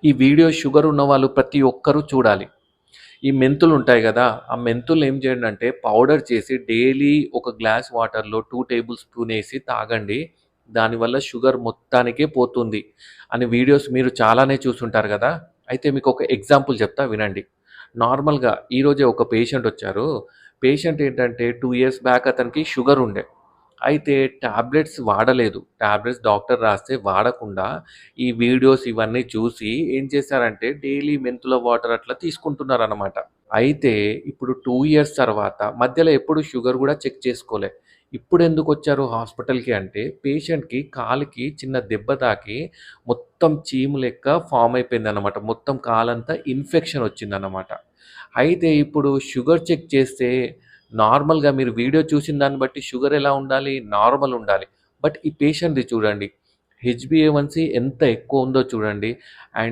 ఈ video sugar ఉన్నవాళ్ళు ప్రతి ఒక్కరూ చూడాలి. ఈ మెంతులుంటాయి గదా! ఆ మెంతుల్ని ఏం చేయండంటే పౌడర్ చేసి డైలీ ఒక గ్లాస్ వాటర్‌లో 2 టేబుల్ స్పూన్ ఏసి తాగండి. దానివల్ల షుగర్ మొత్తానికే పోతుంది అని వీడియోస్ మీరు చాలానే చూసుంటారు గదా! అయితే మీకొక ఎగ్జాంపుల్ చెప్తా వినండి. నార్మల్‌గా ఈరోజే ఒక పేషెంట్ వచ్చారు. పేషెంట్ ఏంటంటే 2 ఇయర్స్ బ్యాక్ అతనికి షుగర్ ఉండే. అయితే టాబ్లెట్స్ వాడలేదు. టాబ్లెట్స్ డాక్టర్ రాస్తే వాడకుండా ఈ వీడియోస్ ఇవన్నీ చూసి ఏం చేశారంటే డైలీ మెంతుల వాటర్ అట్లా తీసుకుంటున్నారనమాట. అయితే ఇప్పుడు 2 ఇయర్స్ తర్వాత మధ్యలో ఎప్పుడు షుగర్ గూడా చెక్ చేసుకోలే. ఇప్పుడెందుకొచ్చారు హాస్పిటల్‌కి అంటే పేషెంట్‌కి కాలికి చిన్న దెబ్బ తాకి మొత్తం చీము లెక్క ఫార్మ్ అయిపోయిందనమాట. మొత్తం కాలంతా ఇన్ఫెక్షన్ వచ్చిందనమాట. అయితే ఇప్పుడు షుగర్ చెక్ చేస్తే నార్మల్‌గా మీరు వీడియో చూసిన దాన్ని బట్టి షుగర్ ఎలా ఉండాలి? నార్మల్ ఉండాలి. బట్ ఈ పేషెంట్‌ది చూడండి. హెచ్‌బీఏవన్సీ ఎంత ఎక్కువ ఉందో చూడండి. అండ్